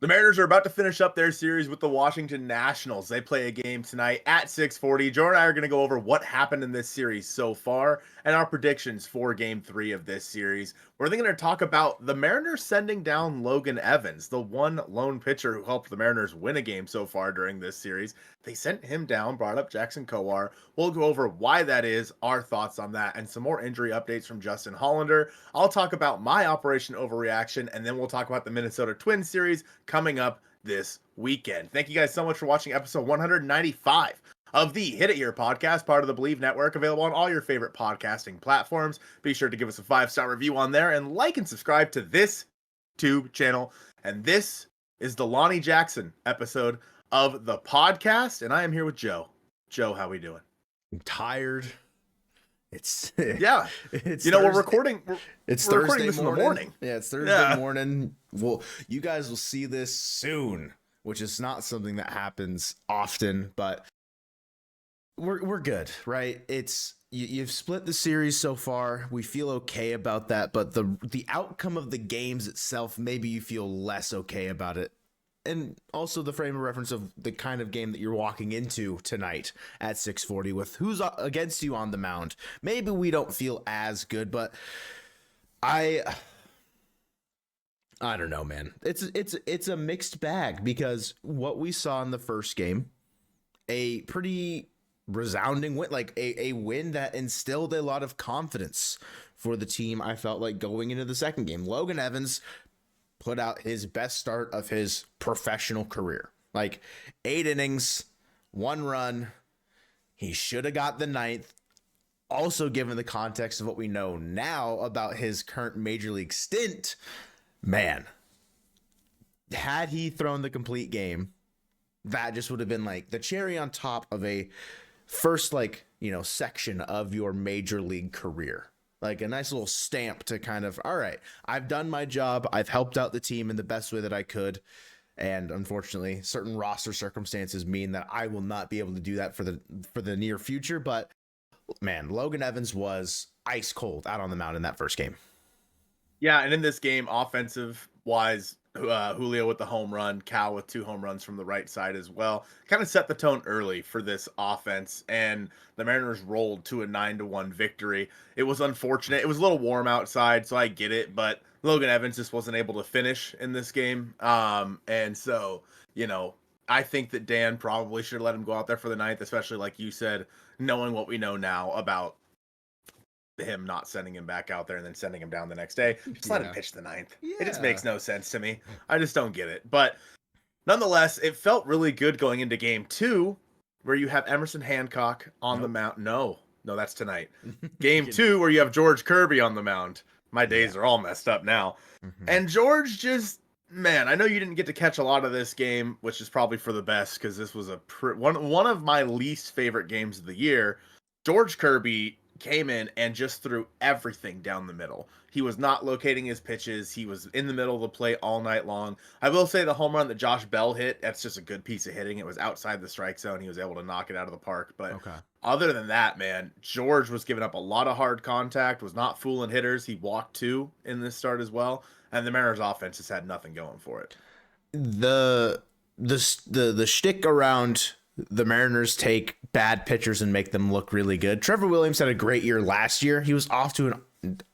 The Mariners are about to finish up their series with the Washington Nationals. They play a game tonight at 6:40. Joe and I are going to go over what happened in this series so far and our predictions for game 3 of this series. We're then going to talk about the Mariners sending down Logan Evans, the one lone pitcher who helped the Mariners win a game so far during this series. They sent him down, brought up Jackson Kowar. We'll go over why that is, our thoughts on that, and some more injury updates from Justin Hollander. I'll talk about my Operation Overreaction, and then we'll talk about the Minnesota Twins series coming up this weekend. Thank you guys so much for watching episode 195 of the Hit It Here podcast, part of the Bleav network, available on all your favorite podcasting platforms. Be sure to give us a 5-star review on there and like and subscribe to this tube channel. And this is the Lonnie Jackson episode of the podcast, and I am here with Joe. Joe, how we doing? I'm tired. It's yeah. It's Thursday. We're recording. It's we're Thursday recording this morning. In the morning. Yeah, it's Thursday morning. Well, you guys will see this soon, which is not something that happens often, but we're good, right? It's you've split the series so far. We feel okay about that, but the outcome of the games itself, maybe you feel less okay about it. And also the frame of reference of the kind of game that you're walking into tonight at 6:40 with who's against you on the mound. Maybe we don't feel as good, but I don't know, man. It's a mixed bag because what we saw in the first game, a pretty resounding win, like a win that instilled a lot of confidence for the team. I felt like going into the second game, Logan Evans put out his best start of his professional career. Like 8 innings, 1 run. He should have got the 9th. Also, given the context of what we know now about his current major league stint, man, had he thrown the complete game, that just would have been like the cherry on top of a first, section of your major league career. Like a nice little stamp to kind of, all right, I've done my job. I've helped out the team in the best way that I could. And unfortunately, certain roster circumstances mean that I will not be able to do that for the near future. But man, Logan Evans was ice cold out on the mound in that first game. Yeah, and in this game, offensive wise, Julio with the home run, Cal with 2 home runs from the right side as well, kind of set the tone early for this offense, and the Mariners rolled to a 9-1 victory. It was unfortunate. It was a little warm outside, so I get it, but Logan Evans just wasn't able to finish in this game. And so, I think that Dan probably should have let him go out there for the 9th, especially like you said, knowing what we know now about him not sending him back out there and then sending him down the next day. Just let him pitch the 9th. Yeah. It just makes no sense to me. I just don't get it. But nonetheless, it felt really good going into game 2, where you have Emerson Hancock on the mound. No, that's tonight. Game 2, where you have George Kirby on the mound. My days are all messed up now. Mm-hmm. And George just, man, I know you didn't get to catch a lot of this game, which is probably for the best because this was one of my least favorite games of the year. George Kirby came in and just threw everything down the middle. He was not locating his pitches. He was in the middle of the plate all night long. I will say the home run that Josh Bell hit, that's just a good piece of hitting. It was outside the strike zone. He was able to knock it out of the park. But Other than that, man, George was giving up a lot of hard contact, was not fooling hitters. He walked 2 in this start as well. And the Mariners offense just had nothing going for it. The shtick around the Mariners take bad pitchers and make them look really good. Trevor Williams had a great year last year. He was off to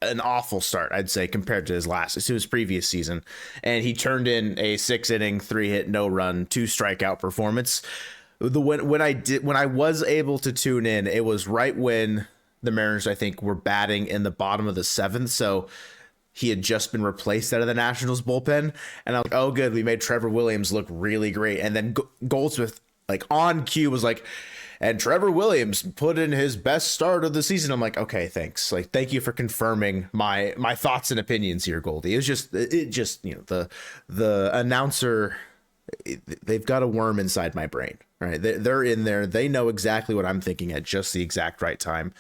an awful start, I'd say, compared to his previous season. And he turned in a 6-inning, 3-hit, no-run, 2-strikeout performance. When I was able to tune in, it was right when the Mariners, I think, were batting in the bottom of the 7th. So he had just been replaced out of the Nationals bullpen. And I'm like, oh, good. We made Trevor Williams look really great. And then Goldsmith, on cue, was like, and Trevor Williams put in his best start of the season. I'm like, okay, thanks. Thank you for confirming my thoughts and opinions here, Goldie. It just the announcer, they've got a worm inside my brain, right? They're in there. They know exactly what I'm thinking at just the exact right time.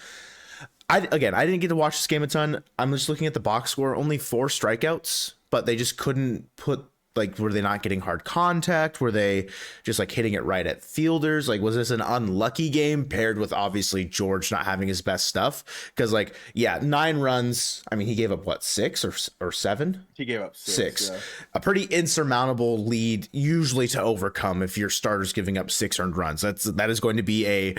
I didn't get to watch this game a ton. I'm just looking at the box score, only 4 strikeouts, but they just couldn't put Like, were they not getting hard contact? Were they just like hitting it right at fielders? Like, was this an unlucky game paired with obviously George not having his best stuff? Because, like, yeah, 9 runs. I mean, he gave up what, 6 or 7? He gave up 6. Yeah. A pretty insurmountable lead, usually to overcome if your starter's giving up 6 earned runs. That is going to be a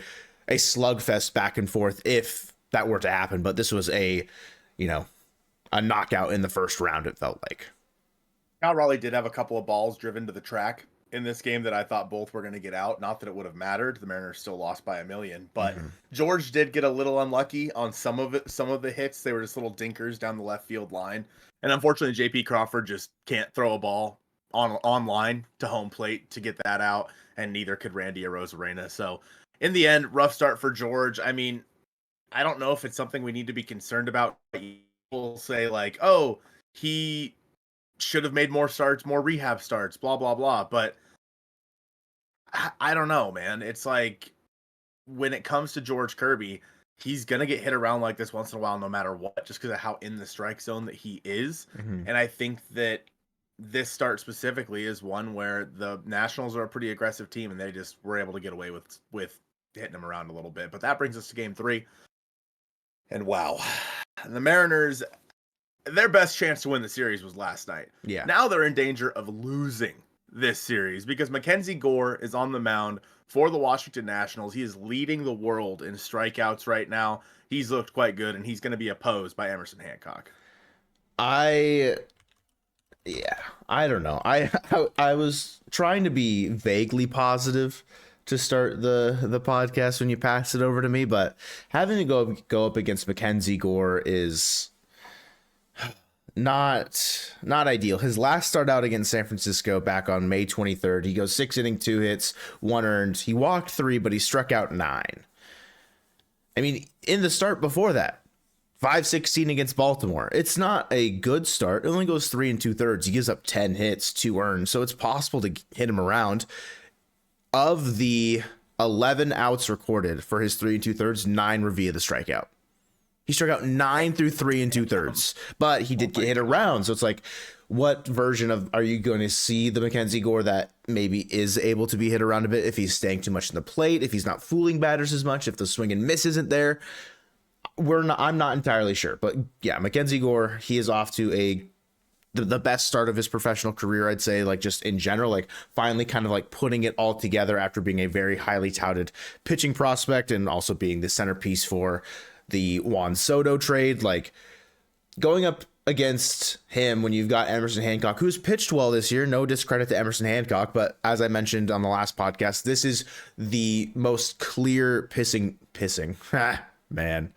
slugfest back and forth if that were to happen. But this was a knockout in the first round, it felt like. Cal Raleigh did have a couple of balls driven to the track in this game that I thought both were going to get out. Not that it would have mattered. The Mariners still lost by 1 million, but George did get a little unlucky on some of it. Some of the hits, they were just little dinkers down the left field line. And unfortunately, JP Crawford just can't throw a ball on line to home plate to get that out. And neither could Randy Arozarena. So in the end, rough start for George. I mean, I don't know if it's something we need to be concerned about. People say like, oh, he should have made more starts, more rehab starts, blah, blah, blah. But I don't know, man. It's like when it comes to George Kirby, he's going to get hit around like this once in a while, no matter what, just because of how in the strike zone that he is. And I think that this start specifically is one where the Nationals are a pretty aggressive team and they just were able to get away with hitting him around a little bit. But that brings us to game 3. And wow, the Mariners, their best chance to win the series was last night. Yeah. Now they're in danger of losing this series because Mackenzie Gore is on the mound for the Washington Nationals. He is leading the world in strikeouts right now. He's looked quite good, and he's going to be opposed by Emerson Hancock. I don't know. I was trying to be vaguely positive to start the podcast when you passed it over to me, but having to go up against Mackenzie Gore is not ideal. His last start out against San Francisco back on May 23rd, he goes 6 innings, 2 hits, 1 earned. He walked 3, but he struck out 9. I mean, in the start before that, 5-16 against Baltimore. It's not a good start. It only goes 3 2/3. He gives up 10 hits, 2 earned, so it's possible to hit him around. Of the 11 outs recorded for his 3 2/3, 9 were via the strikeout. He struck out 9 through 3 2/3, but he did get hit around. So it's like, what version of are you going to see the Mackenzie Gore that maybe is able to be hit around a bit if he's staying too much in the plate, if he's not fooling batters as much, if the swing and miss isn't there? I'm not entirely sure, but yeah, Mackenzie Gore, he is off to the best start of his professional career, I'd say, like just in general, like finally kind of like putting it all together after being a very highly touted pitching prospect and also being the centerpiece for the Juan Soto trade. Like going up against him when you've got Emerson Hancock, who's pitched well this year, no discredit to Emerson Hancock, but as I mentioned on the last podcast, this is the most clear pissing man.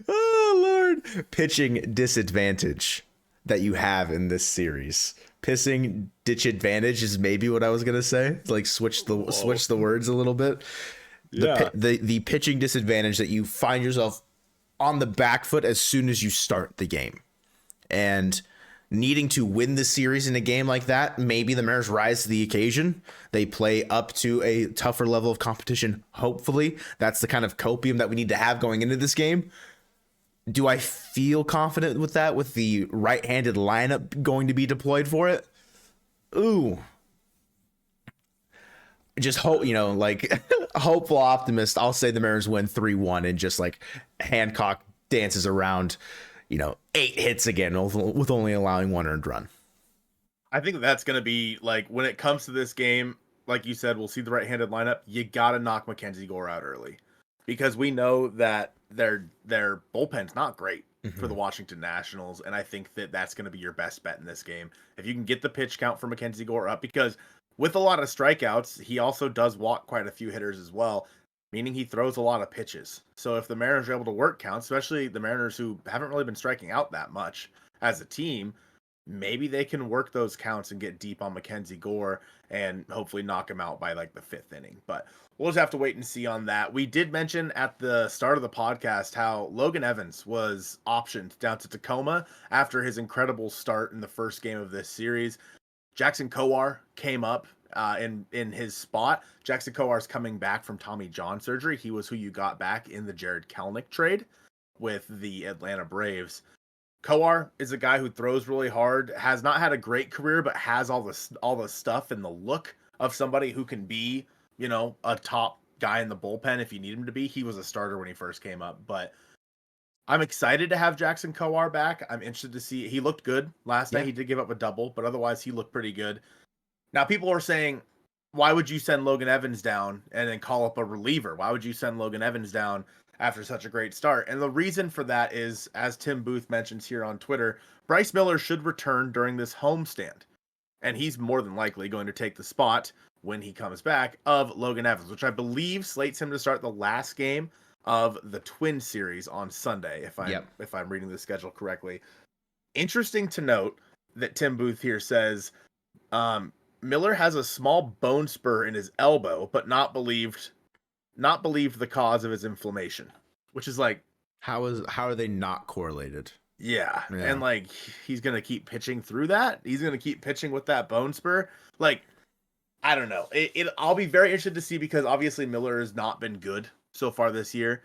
Oh Lord, pitching disadvantage that you have in this series. Pissing ditch advantage is maybe what I was gonna say. Like switch the words a little bit. Yeah. The pitching disadvantage that you find yourself on the back foot as soon as you start the game, and needing to win the series in a game like that. Maybe the Mariners rise to the occasion. They play up to a tougher level of competition. Hopefully that's the kind of copium that we need to have going into this game. Do I feel confident with that, with the right-handed lineup going to be deployed for it? Ooh. Just hope, like hopeful optimist. I'll say the Mariners win 3-1 and just like Hancock dances around, 8 hits again with only allowing 1 earned run. I think that's going to be like when it comes to this game, like you said, we'll see the right-handed lineup. You got to knock Mackenzie Gore out early because we know that their bullpen's not great for the Washington Nationals. And I think that that's going to be your best bet in this game. If you can get the pitch count for Mackenzie Gore up, because with a lot of strikeouts, he also does walk quite a few hitters as well, meaning he throws a lot of pitches. So if the Mariners are able to work counts, especially the Mariners who haven't really been striking out that much as a team, maybe they can work those counts and get deep on Mackenzie Gore and hopefully knock him out by like the 5th inning. But we'll just have to wait and see on that. We did mention at the start of the podcast how Logan Evans was optioned down to Tacoma after his incredible start in the first game of this series. Jackson Kowar came up in his spot. Jackson Kowar's coming back from Tommy John surgery. He was who you got back in the Jared Kelenic trade with the Atlanta Braves. Kowar is a guy who throws really hard, has not had a great career, but has all the stuff and the look of somebody who can be, a top guy in the bullpen if you need him to be. He was a starter when he first came up, but I'm excited to have Jackson Kowar back. I'm interested to see. He looked good last night. He did give up a double, but otherwise he looked pretty good. Now people are saying, why would you send Logan Evans down and then call up a reliever? Why would you send Logan Evans down after such a great start? And the reason for that is, as Tim Booth mentions here on Twitter, Bryce Miller should return during this homestand. And he's more than likely going to take the spot when he comes back of Logan Evans, which I believe slates him to start the last game of the Twin series on Sunday, if I'm reading the schedule correctly. Interesting to note that Tim Booth here says, Miller has a small bone spur in his elbow, but not believed the cause of his inflammation, which is like, how are they not correlated? Yeah. And like, he's going to keep pitching through that. He's going to keep pitching with that bone spur. Like, I don't know. I'll be very interested to see, because obviously Miller has not been good so far this year.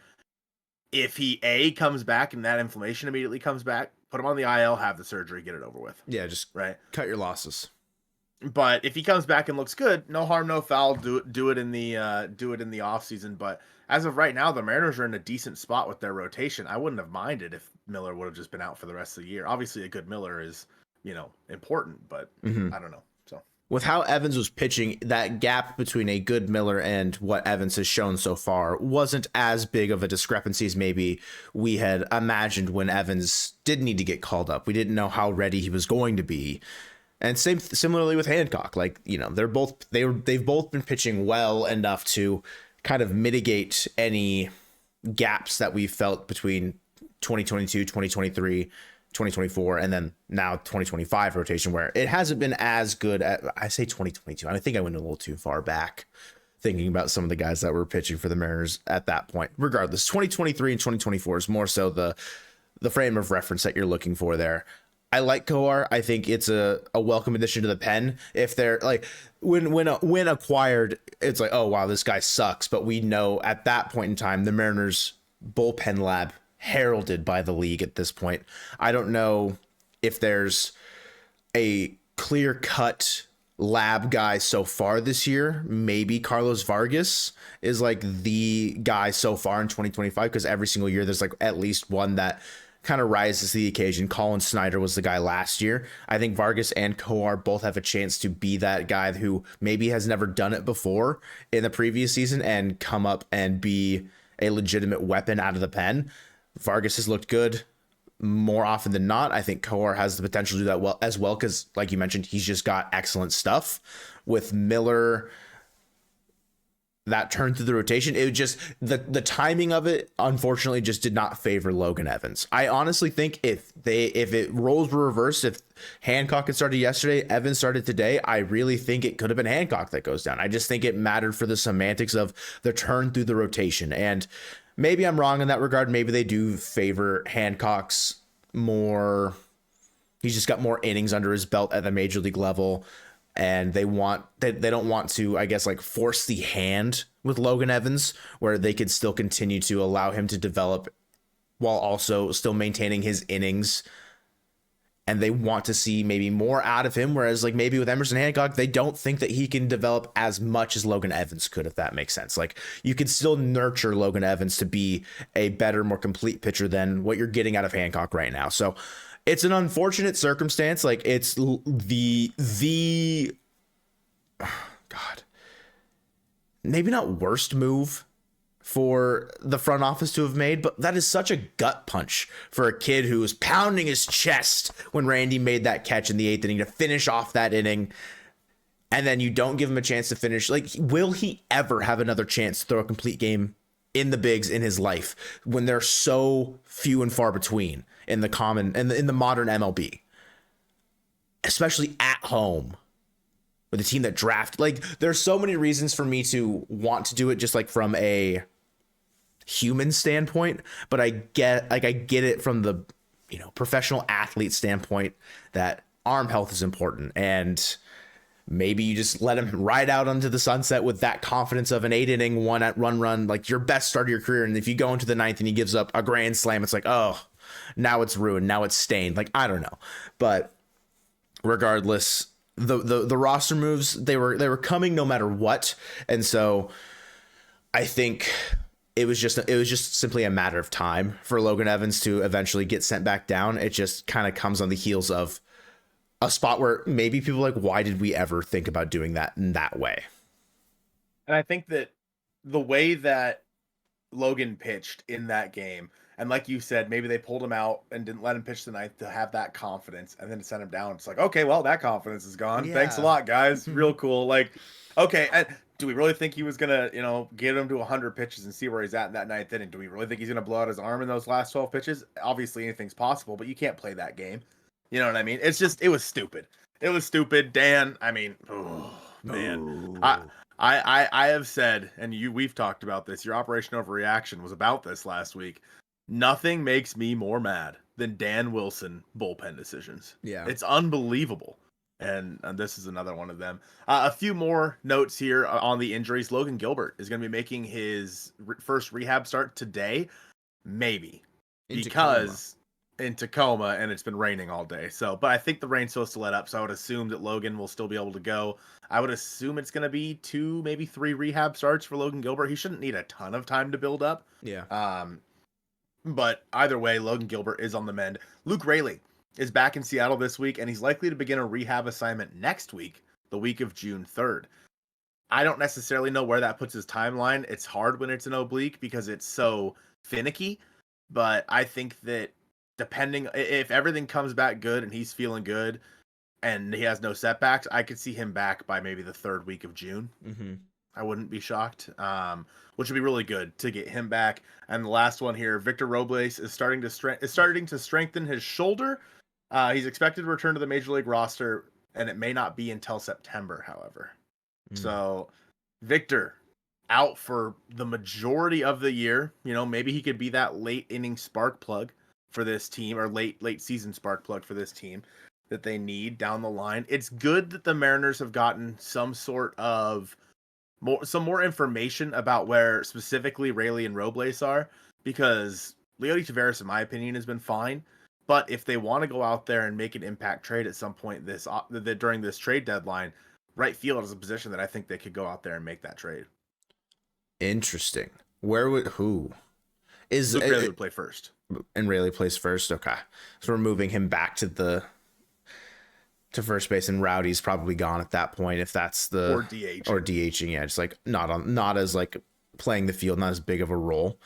If he comes back and that inflammation immediately comes back, put him on the IL, have the surgery, get it over with. Yeah, just cut your losses. But if he comes back and looks good, no harm, no foul. Do it in the off season. But as of right now, the Mariners are in a decent spot with their rotation. I wouldn't have minded if Miller would have just been out for the rest of the year. Obviously, a good Miller is important, but I don't know. So with how Evans was pitching, that gap between a good Miller and what Evans has shown so far wasn't as big of a discrepancy as maybe we had imagined when Evans did need to get called up. We didn't know how ready he was going to be. And similarly with Hancock, like, they've both been pitching well enough to kind of mitigate any gaps that we felt between 2022, 2023, 2024, and then now 2025 rotation, where it hasn't been as good I say 2022. I think I went a little too far back thinking about some of the guys that were pitching for the Mariners at that point. Regardless, 2023 and 2024 is more so the frame of reference that you're looking for there. I like Kowar. I think it's a welcome addition to the pen. If they're like, when acquired, it's like, oh wow, this guy sucks. But we know at that point in time, the Mariners bullpen lab heralded by the league at this point. I don't know if there's a clear cut lab guy so far this year. Maybe Carlos Vargas is like the guy so far in 2025, because every single year there's like at least one that kind of rises to the occasion. Colin Snyder was the guy last year. I think Vargas and Kowar both have a chance to be that guy who maybe has never done it before in the previous season and come up and be a legitimate weapon out of the pen. Vargas has looked good more often than not. I think Kowar has the potential to do that well as well, because like you mentioned, he's just got excellent stuff. With Miller, that turn through the rotation, it was just the timing of it, unfortunately, just did not favor Logan Evans. I honestly think if it roles were reversed, if Hancock had started yesterday, Evans started today, I really think it could have been Hancock that goes down. I just think it mattered for the semantics of the turn through the rotation. And maybe I'm wrong in that regard. Maybe they do favor Hancock's more. He's just got more innings under his belt at the major league level. And they don't want to, I guess, like force the hand with Logan Evans, where they could still continue to allow him to develop while also still maintaining his innings. And they want to see maybe more out of him. Whereas like maybe with Emerson Hancock, they don't think that he can develop as much as Logan Evans could, if that makes sense. Like you could still nurture Logan Evans to be a better, more complete pitcher than what you're getting out of Hancock right now. So it's an unfortunate circumstance. Like it's the God, maybe not worst move for the front office to have made, but that is such a gut punch for a kid who was pounding his chest when Randy made that catch in the 8th inning to finish off that inning. And then you don't give him a chance to finish. Like, will he ever have another chance to throw a complete game in the bigs in his life when they're so few and far between in the common and in the modern MLB, especially at home with a team that draft? Like, there's so many reasons for me to want to do it, just like from a human standpoint, but I get it from the professional athlete standpoint that arm health is important. And maybe you just let him ride out onto the sunset with that confidence of an 8-inning run, like your best start of your career. And if you go into the 9th and he gives up a grand slam, it's like, oh, now it's ruined, now it's stained. Like, I don't know. But regardless, the roster moves, they were coming no matter what. And so I think it was just simply a matter of time for Logan Evans to eventually get sent back down. It just kind of comes on the heels of a spot where maybe people are like, why did we ever think about doing that in that way? And I think that the way that Logan pitched in that game, and like you said, maybe they pulled him out and didn't let him pitch tonight to have that confidence, and then to send him down. It's like, okay, well, that confidence is gone. Yeah. Thanks a lot, guys. Real cool. Like, okay, do we really think he was gonna, get him to 100 pitches and see where he's at in that ninth inning? Do we really think he's gonna blow out his arm in those last 12 pitches? Obviously, anything's possible, but you can't play that game. You know what I mean? It's just, it was stupid. It was stupid, Dan. I mean, oh man, I have said, and we've talked about this. Your Operation Overreaction was about this last week. Nothing makes me more mad than Dan Wilson bullpen decisions. Yeah, it's unbelievable. And this is another one of them. A few more notes here on the injuries. Logan Gilbert is going to be making his first rehab start today, maybe, in Tacoma, and it's been raining all day. So, but I think the rain's supposed to let up, so I would assume that Logan will still be able to go. I would assume it's going to be 2, maybe 3 rehab starts for Logan Gilbert. He shouldn't need a ton of time to build up. Yeah. But either way, Logan Gilbert is on the mend. Luke Raley is back in Seattle this week, and he's likely to begin a rehab assignment next week, the week of June 3rd. I don't necessarily know where that puts his timeline. It's hard when it's an oblique because it's so finicky, but I think that depending if everything comes back good and he's feeling good and he has no setbacks, I could see him back by maybe the 3rd week of June. Mm-hmm. I wouldn't be shocked, which would be really good to get him back. And the last one here, Victor Robles is starting to strengthen his shoulder. He's expected to return to the Major League roster, and it may not be until September, however. So Victor out for the majority of the year. Maybe he could be that late inning spark plug for this team, or late season spark plug for this team that they need down the line. It's good that the Mariners have gotten some sort of more information about where specifically Raley and Robles are, because Leody Taveras, in my opinion, has been fine. But if they want to go out there and make an impact trade at some point during this trade deadline, right field is a position that I think they could go out there and make that trade. Interesting. Who is Luke Raley would play first, and Raley plays first? Okay, so we're moving him back to first base, and Rowdy's probably gone at that point, if that's or DHing. Yeah, just like not as like playing the field, not as big of a role.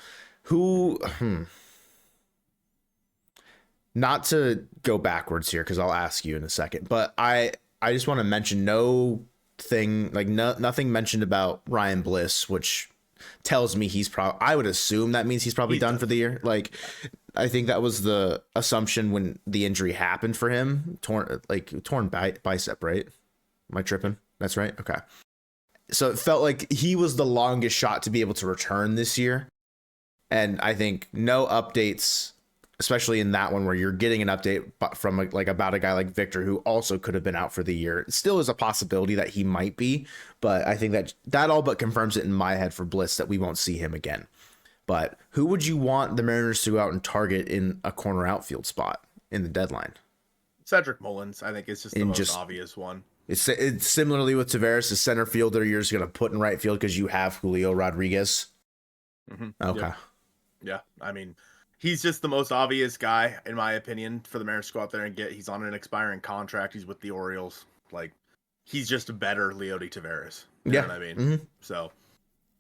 Not to go backwards here, because I'll ask you in a second, but I just want to mention nothing mentioned about Ryan Bliss, which tells me I would assume that means he's probably done for the year. Like, I think that was the assumption when the injury happened for him. Torn bicep, right? Am I tripping? That's right. Okay. So it felt like he was the longest shot to be able to return this year. And I think no updates, especially in that one where you're getting an update from about a guy like Victor, who also could have been out for the year. It still is a possibility that he might be, but I think that all but confirms it in my head for Bliss that we won't see him again. But who would you want the Mariners to go out and target in a corner outfield spot in the deadline? Cedric Mullins, I think, is just the most obvious one. It's similarly with Taveras, the center fielder you're just going to put in right field because you have Julio Rodriguez. Mm-hmm. Okay. Yeah, I mean, he's just the most obvious guy, in my opinion, for the Mariners to go out there and get. He's on an expiring contract. He's with the Orioles. Like, he's just a better Leody Taveras. You know what I mean? Mm-hmm. So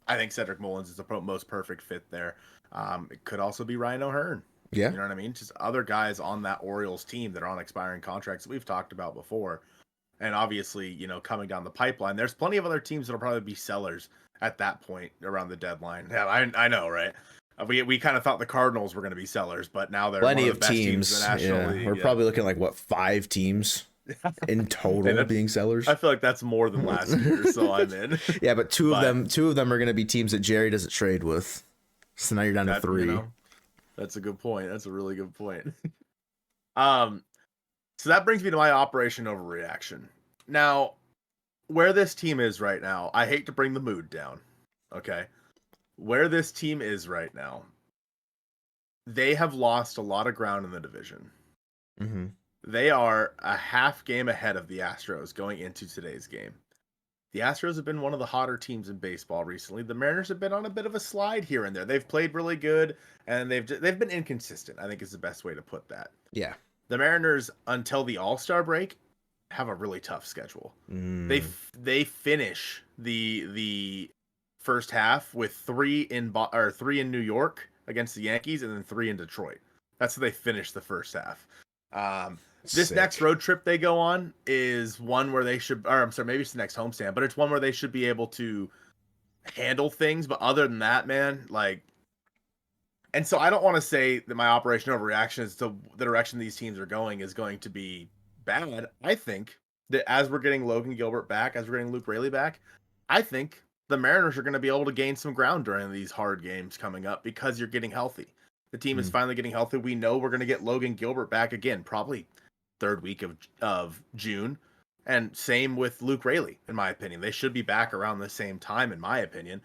I think Cedric Mullins is the most perfect fit there. It could also be Ryan O'Hearn. Yeah. You know what I mean? Just other guys on that Orioles team that are on expiring contracts that we've talked about before. And obviously, coming down the pipeline, there's plenty of other teams that'll probably be sellers at that point around the deadline. Yeah, I know, right? We kind of thought the Cardinals were going to be sellers, but now they're plenty one of the best teams in the National League. We're probably looking like 5 teams in total being sellers. I feel like that's more than last year, so I'm in. Yeah, but two of them are going to be teams that Jerry doesn't trade with. So now you're down to 3. That's a good point. That's a really good point. So that brings me to my Operation Overreaction. Now, where this team is right now, I hate to bring the mood down. Okay. Where this team is right now, they have lost a lot of ground in the division. Mm-hmm. They are a half game ahead of the Astros going into today's game. The Astros have been one of the hotter teams in baseball recently. The Mariners have been on a bit of a slide here and there. They've played really good, and they've been inconsistent, I think is the best way to put that. Yeah. The Mariners, until the All-Star break, have a really tough schedule. They finish the first half with three in New York against the Yankees, and then 3 in Detroit. That's how they finish the first half. This next road trip they go on is one where they should, or I'm sorry, maybe it's the next homestand, but it's one where they should be able to handle things. But other than that, man, like, and so I don't want to say that my Operation Overreaction is to the direction these teams are going is going to be bad. I think that as we're getting Logan Gilbert back, as we're getting Luke Raley back, I think the Mariners are going to be able to gain some ground during these hard games coming up because you're getting healthy. The team is finally getting healthy. We know we're going to get Logan Gilbert back again, probably third week of June. And same with Luke Raley, in my opinion. They should be back around the same time, in my opinion.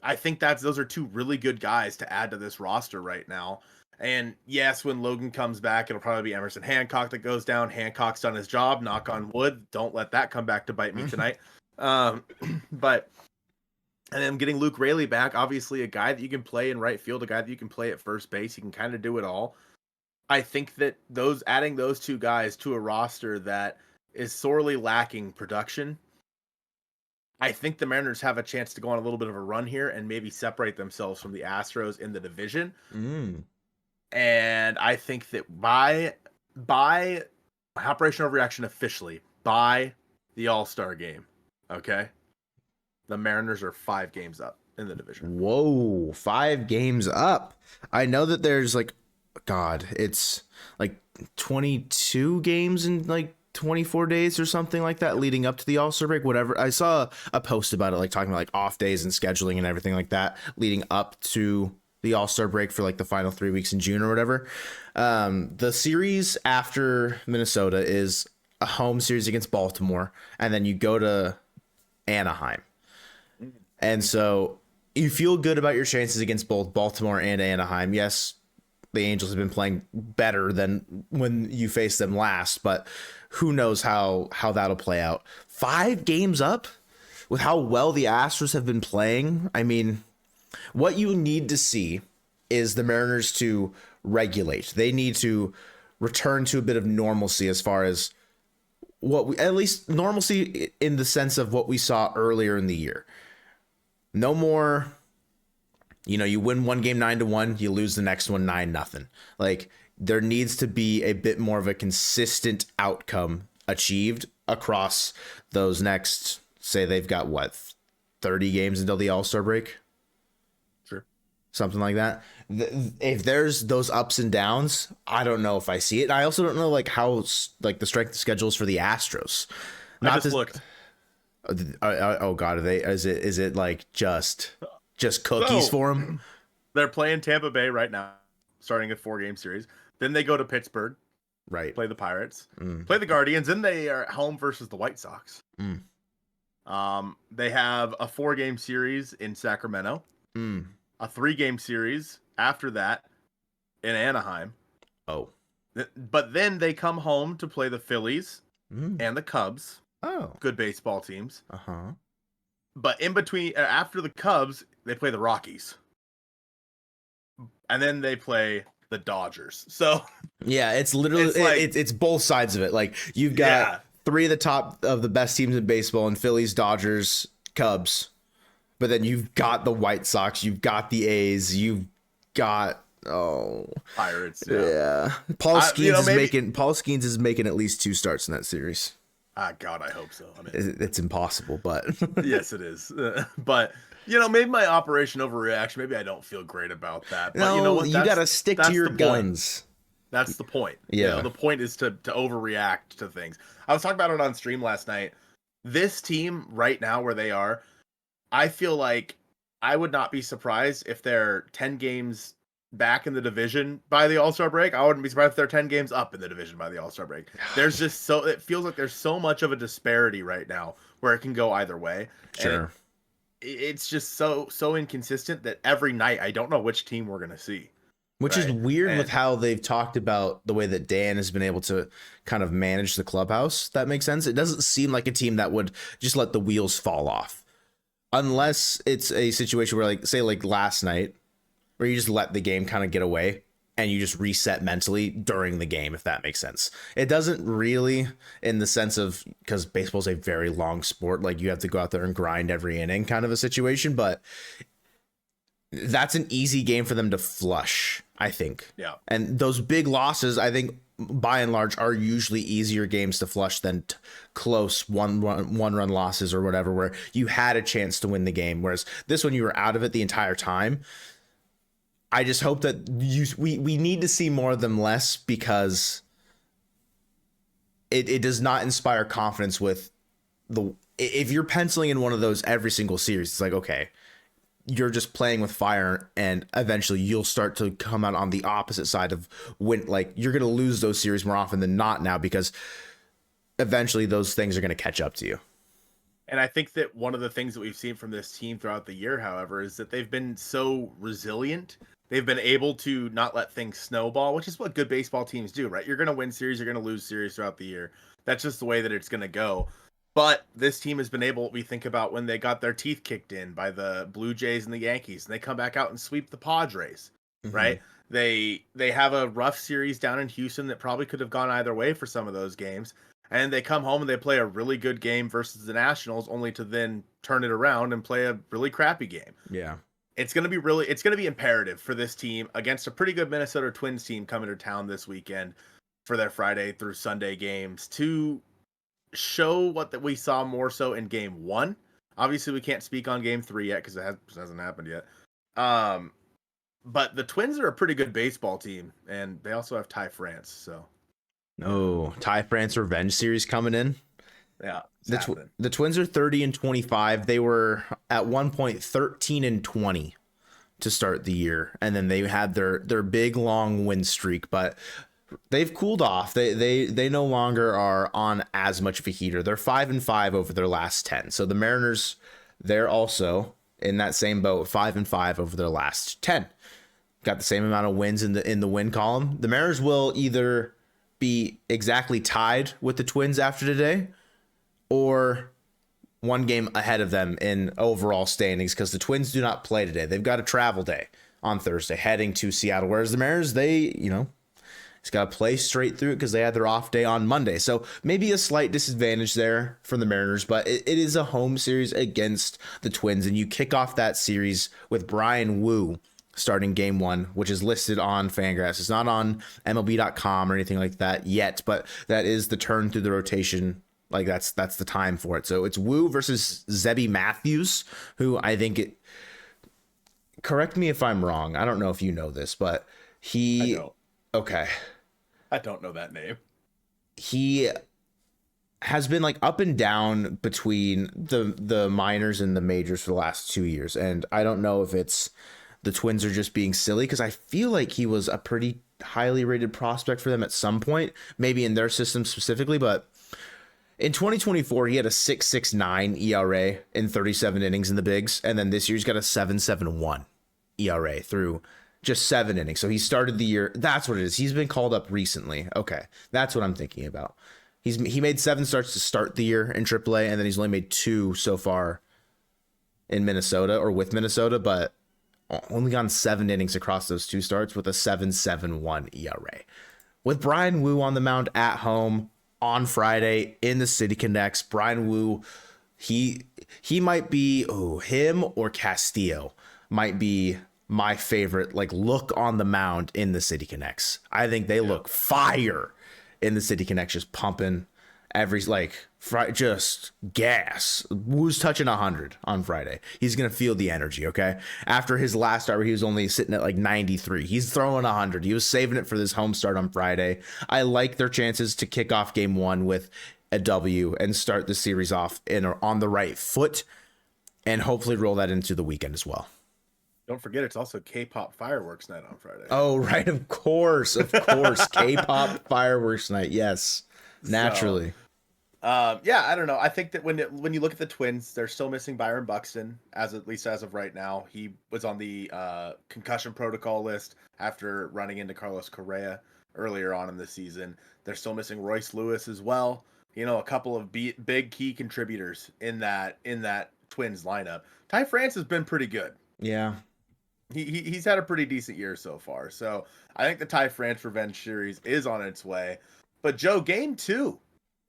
I think those are 2 really good guys to add to this roster right now. And yes, when Logan comes back, it'll probably be Emerson Hancock that goes down. Hancock's done his job, knock on wood. Don't let that come back to bite me tonight. But and then getting Luke Raley back, obviously a guy that you can play in right field, a guy that you can play at first base. He can kind of do it all. I think that adding those 2 guys to a roster that is sorely lacking production, I think the Mariners have a chance to go on a little bit of a run here and maybe separate themselves from the Astros in the division. And I think that by Operation Overreaction officially, by the All-Star game, okay, the Mariners are 5 games up in the division. Whoa, 5 games up. I know that there's it's like 22 games in like 24 days or something like that leading up to the All-Star break, whatever. I saw a post about it, like talking about like off days and scheduling and everything like that leading up to the All-Star break for like the final 3 weeks in June or whatever. The series after Minnesota is a home series against Baltimore, and then you go to Anaheim. And so you feel good about your chances against both Baltimore and Anaheim. Yes, the Angels have been playing better than when you faced them last, but who knows how that'll play out. 5 games up with how well the Astros have been playing. I mean, what you need to see is the Mariners to regulate. They need to return to a bit of normalcy as far as at least normalcy in the sense of what we saw earlier in the year. No more, you win one game 9-1, you lose the next one 9-0. Like, there needs to be a bit more of a consistent outcome achieved across those next, say they've got 30 games until the All-Star break? Sure. Something like that. If there's those ups and downs, I don't know if I see it. I also don't know how the strength of schedules for the Astros. I just looked. Oh God, are they? Is it like just cookies for them? They're playing Tampa Bay right now, starting a 4-game series. Then they go to Pittsburgh, right? Play the Pirates, play the Guardians, and they are at home versus the White Sox. They have a 4-game series in Sacramento, a 3-game series after that in Anaheim. Oh, but then they come home to play the Phillies and the Cubs. Oh, good baseball teams. But in between, after the Cubs, they play the Rockies, and then they play the Dodgers. So yeah, it's literally it's both sides of it. Like, you've got 3 of the top of the best teams in baseball in Phillies, Dodgers, Cubs, but then you've got the White Sox, you've got the A's, you've got Pirates. Yeah. Paul Skeens is making at least 2 starts in that series. God, I hope so. I mean, it's impossible, but yes, it is. But maybe my Operation Overreaction. Maybe I don't feel great about that. But no, you know what? You gotta stick to your guns. That's the point. Yeah. The point is to overreact to things. I was talking about it on stream last night. This team right now, where they are, I feel like I would not be surprised if they're 10 games back in the division by the All-Star break. I wouldn't be surprised if they're 10 games up in the division by the All-Star break. There's just it feels like there's so much of a disparity right now where it can go either way. Sure. It's just so inconsistent that every night I don't know which team we're going to see. Which is weird with how they've talked about the way that Dan has been able to kind of manage the clubhouse. That makes sense. It doesn't seem like a team that would just let the wheels fall off. Unless it's a situation where, like, say, like last night, where you just let the game kind of get away and you just reset mentally during the game, if that makes sense. It doesn't really, in the sense of, because baseball is a very long sport, like you have to go out there and grind every inning kind of a situation, but that's an easy game for them to flush, I think. Yeah. And those big losses, I think, by and large, are usually easier games to flush than close one run losses or whatever, where you had a chance to win the game. Whereas this one, you were out of it the entire time. I just hope that we need to see more of them less, because it does not inspire confidence with if you're penciling in one of those every single series, it's like, okay, you're just playing with fire, and eventually you'll start to come out on the opposite side of when, like, you're going to lose those series more often than not now, because eventually those things are going to catch up to you. And I think that one of the things that we've seen from this team throughout the year, however, is that they've been so resilient. They've been able to not let things snowball, which is what good baseball teams do, right? You're going to win series, you're going to lose series throughout the year. That's just the way that it's going to go. But this team has been able, we think about when they got their teeth kicked in by the Blue Jays and the Yankees, and they come back out and sweep the Padres, right? They have a rough series down in Houston that probably could have gone either way for some of those games. And they come home and they play a really good game versus the Nationals, only to then turn it around and play a really crappy game. Yeah. It's going to be imperative for this team against a pretty good Minnesota Twins team coming to town this weekend for their Friday through Sunday games to show what we saw more so in game 1. Obviously, we can't speak on game 3 yet because it hasn't happened yet. But the Twins are a pretty good baseball team, and they also have Ty France. So, Ty France revenge series coming in. Yeah, the Twins are 30-25. They were at one point 13-20 to start the year, and then they had their big long win streak, but they've cooled off. They no longer are on as much of a heater. They're 5-5 over their last 10. So the Mariners, they're also in that same boat, 5-5 over their last 10. Got the same amount of wins in the win column. The Mariners will either be exactly tied with the Twins after today, or one game ahead of them in overall standings, because the Twins do not play today. They've got a travel day on Thursday heading to Seattle, whereas the Mariners, it's got to play straight through it because they had their off day on Monday. So maybe a slight disadvantage there for the Mariners, but it is a home series against the Twins, and you kick off that series with Brian Wu starting game 1, which is listed on Fangraphs. It's not on MLB.com or anything like that yet, but that is the turn through the rotation. Like that's the time for it. So it's Wu versus Zebby Matthews, who I think correct me if I'm wrong. I don't know if you know this, but I don't. Okay. I don't know that name. He has been like up and down between the minors and the majors for the last 2 years. And I don't know if it's the Twins are just being silly, because I feel like he was a pretty highly rated prospect for them at some point, maybe in their system specifically, but in 2024, he had a 6.69 ERA in 37 innings in the bigs. And then this year he's got a 7.71 ERA through just 7 innings. So he started the year. That's what it is. He's been called up recently. Okay. That's what I'm thinking about. He made 7 starts to start the year in AAA, and then he's only made 2 so far in Minnesota or with Minnesota, but only gone 7 innings across those 2 starts with a 7.71 ERA. With Brian Wu on the mound at home on Friday in the City Connects, Brian Wu, he might be him or Castillo might be my favorite look on the mound in the City Connects. I think they look fire in the City Connects, just pumping every just gas. Wu's touching 100 on Friday. He's gonna feel the energy. Okay, after his last start where he was only sitting at 93, he's throwing 100. He was saving it for this home start on Friday. I like their chances to kick off game 1 with a W and start the series off on the right foot, and hopefully roll that into the weekend as well. Don't forget, it's also K-pop fireworks night on Friday. Oh, right. Of course. K-pop fireworks night. Yes. Naturally. Yeah, I don't know. I think that when you look at the Twins, they're still missing Byron Buxton, at least as of right now. He was on the concussion protocol list after running into Carlos Correa earlier on in the season. They're still missing Royce Lewis as well. You know, a couple of big key contributors in that Twins lineup. Ty France has been pretty good. Yeah. He's had a pretty decent year so far. So I think the Ty France revenge series is on its way. But Joe, game 2,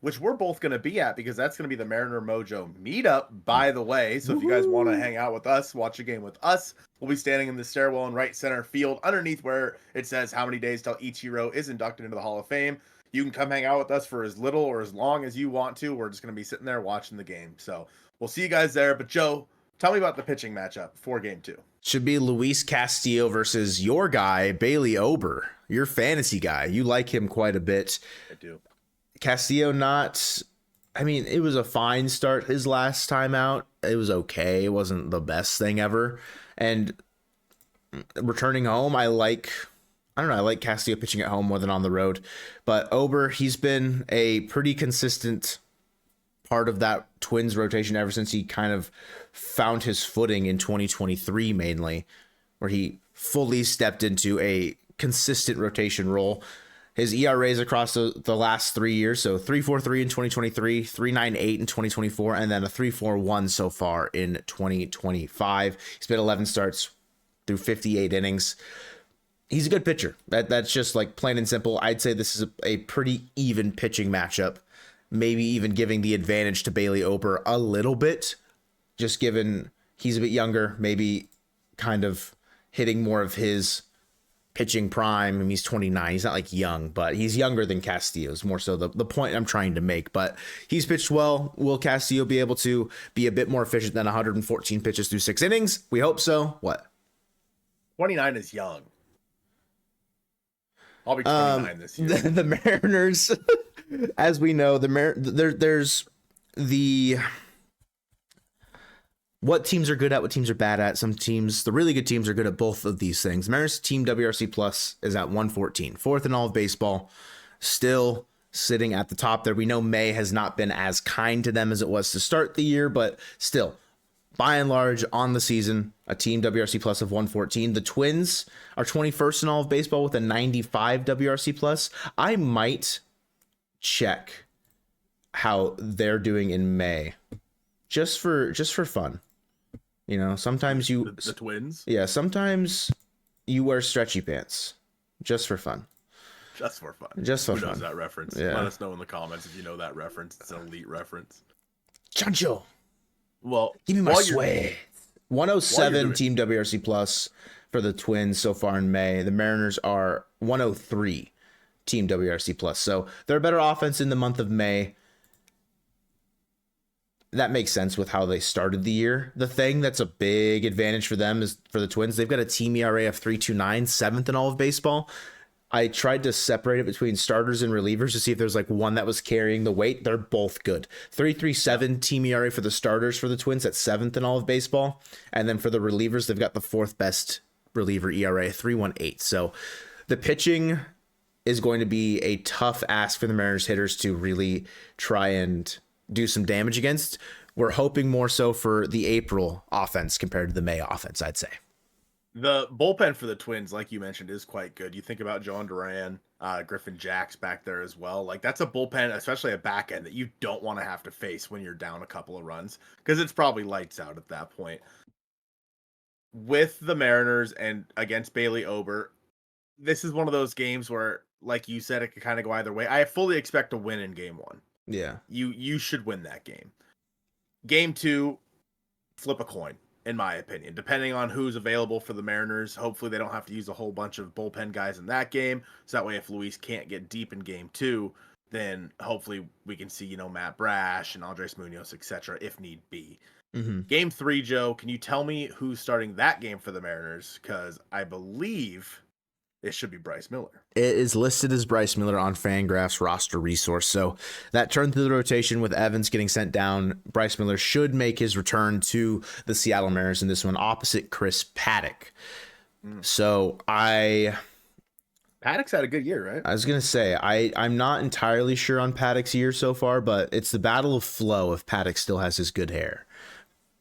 which we're both going to be at because that's going to be the Mariner Mojo meetup, by the way. So if you guys want to hang out with us, watch a game with us, we'll be standing in the stairwell in right center field underneath where it says how many days till Ichiro is inducted into the Hall of Fame. You can come hang out with us for as little or as long as you want to. We're just going to be sitting there watching the game. So we'll see you guys there. But Joe, tell me about the pitching matchup for game 2. Should be Luis Castillo versus your guy, Bleav Ober, your fantasy guy. You like him quite a bit. I do. Castillo it was a fine start his last time out. It was okay. It wasn't the best thing ever. And returning home, I like Castillo pitching at home more than on the road. But Ober, he's been a pretty consistent part of that Twins rotation ever since he kind of found his footing in 2023 mainly, where he fully stepped into a consistent rotation role. His ERAs across the last 3 years, so 3.43 in 2023, 3.98 in 2024, and then a 3.41 so far in 2025. He's been 11 starts through 58 innings. He's a good pitcher. That's just like plain and simple. I'd say this is a pretty even pitching matchup, maybe even giving the advantage to Bleav Ober a little bit, just given he's a bit younger, maybe kind of hitting more of his pitching prime. I mean, he's 29. He's not like young, but he's younger than Castillo is more so the point I'm trying to make. But he's pitched well. Will Castillo be able to be a bit more efficient than 114 pitches through 6 innings? We hope so. What? 29 is young. I'll be 29 this year. The Mariners, as we know, there's the what teams are good at, what teams are bad at. Some teams, the really good teams, are good at both of these things. Mariners team WRC plus is at 114, fourth in all of baseball, still sitting at the top there. We know May has not been as kind to them as it was to start the year, but still, by and large, on the season, a team WRC plus of 114. The Twins are 21st in all of baseball with a 95 WRC plus. I might check how they're doing in May, just for fun. You know, sometimes the Twins. Yeah, sometimes you wear stretchy pants, just for fun. Just for fun. Just for Who fun. knows that reference? Yeah. Let us know in the comments if you know that reference. It's an elite reference. Chancho. Well, Give me my sweat. 107 team WRC plus for the Twins so far in May. The Mariners are 103 team WRC plus. So they're a better offense in the month of May. That makes sense with how they started the year. The thing that's a big advantage for them is for the Twins, they've got a team ERA of 3.29, seventh in all of baseball. I tried to separate it between starters and relievers to see if there's like one that was carrying the weight. They're both good. 3.37 team ERA for the starters for the Twins, at seventh in all of baseball. And then for the relievers, they've got the fourth best reliever ERA, 3.18. So the pitching is going to be a tough ask for the Mariners hitters to really try and do some damage against. We're hoping more so for the April offense compared to the May offense, I'd say. The bullpen for the Twins, like you mentioned, is quite good. You think about John Duran, Griffin Jacks back there as well. Like, that's a bullpen, especially a back end, that you don't want to have to face when you're down a couple of runs, because it's probably lights out at that point. With the Mariners and against Bleav Ober, this is one of those games where, like you said, it could kind of go either way. I fully expect to win in game 1. Yeah. You should win that game. Game 2, flip a coin, in my opinion, depending on who's available for the Mariners. Hopefully they don't have to use a whole bunch of bullpen guys in that game. So that way, if Luis can't get deep in game 2, then hopefully we can see, Matt Brash and Andres Munoz, etc., if need be. Mm-hmm. Game 3, Joe, can you tell me who's starting that game for the Mariners? Because I believe it should be Bryce Miller. It is listed as Bryce Miller on Fangraphs roster resource. So that turned through the rotation with Evans getting sent down. Bryce Miller should make his return to the Seattle Mariners in this one opposite Chris Paddock. So Paddock's had a good year, right? I was gonna say I'm not entirely sure on Paddock's year so far, but it's the battle of flow if Paddock still has his good hair.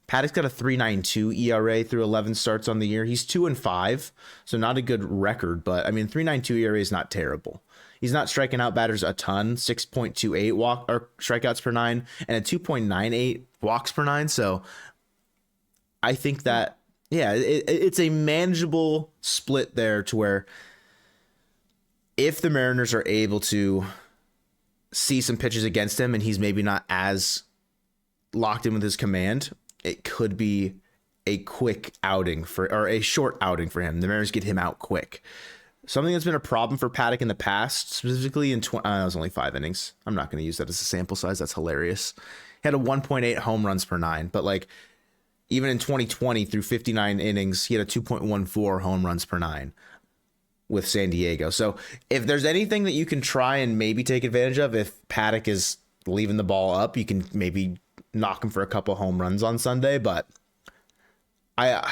Paddock's got a 3.92 ERA through 11 starts on the year. He's 2-5, so not a good record, but I mean 3.92 ERA is not terrible. He's not striking out batters a ton, 6.28 walk or strikeouts per 9 and a 2.98 walks per 9. So I think that it's a manageable split there to where if the Mariners are able to see some pitches against him and he's maybe not as locked in with his command, it could be a quick outing or a short outing for him. The Mariners get him out quick. Something that's been a problem for Paddock in the past, specifically in it was only 5 innings. I'm not going to use that as a sample size. That's hilarious. He had a 1.8 home runs per 9, but like even in 2020 through 59 innings, he had a 2.14 home runs per 9 with San Diego. So if there's anything that you can try and maybe take advantage of, if Paddock is leaving the ball up, you can maybe knock him for a couple home runs on Sunday. But I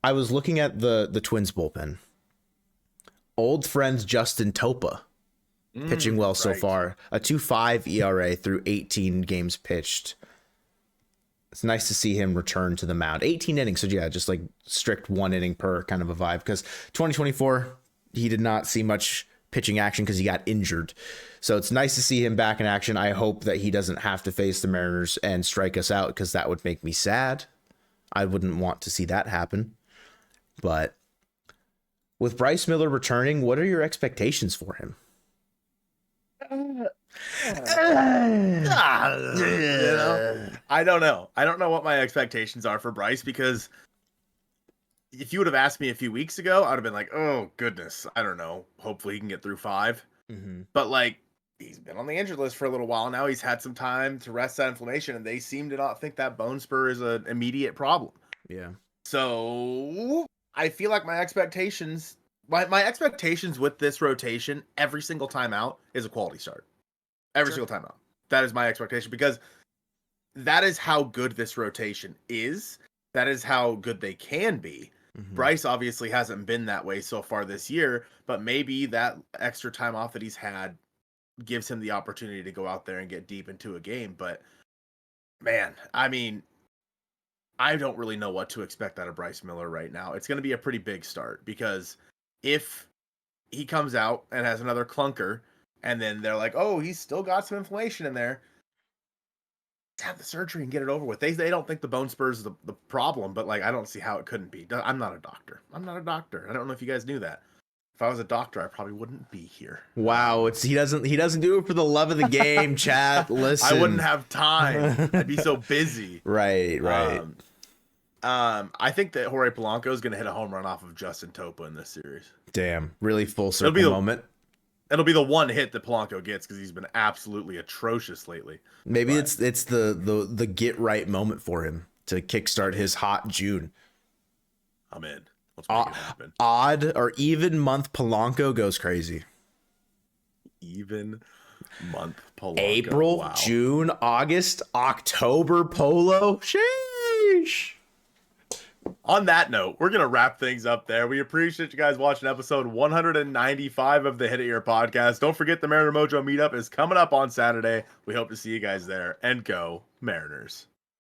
was looking at the Twins bullpen. Old friend Justin Topa pitching well so far. A 2.5 ERA through 18 games pitched. It's nice to see him return to the mound. 18 innings, so yeah, just like strict 1 inning per kind of a vibe. Because 2024, he did not see much pitching action because he got injured. So it's nice to see him back in action. I hope that he doesn't have to face the Mariners and strike us out because that would make me sad. I wouldn't want to see that happen. But with Bryce Miller returning, what are your expectations for him? I don't know. I don't know what my expectations are for Bryce because if you would have asked me a few weeks ago, I'd have been like, oh, goodness. I don't know. Hopefully he can get through 5. Mm-hmm. But like, he's been on the injured list for a little while now. He's had some time to rest that inflammation, and they seem to not think that bone spur is an immediate problem. Yeah. So I feel like my expectations with this rotation every single time out is a quality start. Every single time out. That is my expectation because that is how good this rotation is. That is how good they can be. Mm-hmm. Bryce obviously hasn't been that way so far this year, but maybe that extra time off that he's had gives him the opportunity to go out there and get deep into a game. But man, I mean, I don't really know what to expect out of Bryce Miller right now. It's going to be a pretty big start because if he comes out and has another clunker and then they're like, oh, he's still got some inflammation in there, let's have the surgery and get it over with. They don't think the bone spur is the problem, but like I don't see how it couldn't be. I'm not a doctor. I don't know if you guys knew that. If I was a doctor, I probably wouldn't be here. Wow, he doesn't do it for the love of the game, chat. Listen. I wouldn't have time. I'd be so busy. Right. I think that Jorge Polanco is going to hit a home run off of Justin Topa in this series. Damn, really full circle moment. It'll be the one hit that Polanco gets because he's been absolutely atrocious lately. Maybe it's the get right moment for him to kickstart his hot June. I'm in. Let's make it happen. Odd or even month Polanco goes crazy. Even month Polanco. April, wow. June, August, October Polo. Sheesh. On that note, we're going to wrap things up there. We appreciate you guys watching episode 195 of the Hit It Here podcast. Don't forget the Mariner Mojo meetup is coming up on Saturday. We hope to see you guys there, and go Mariners.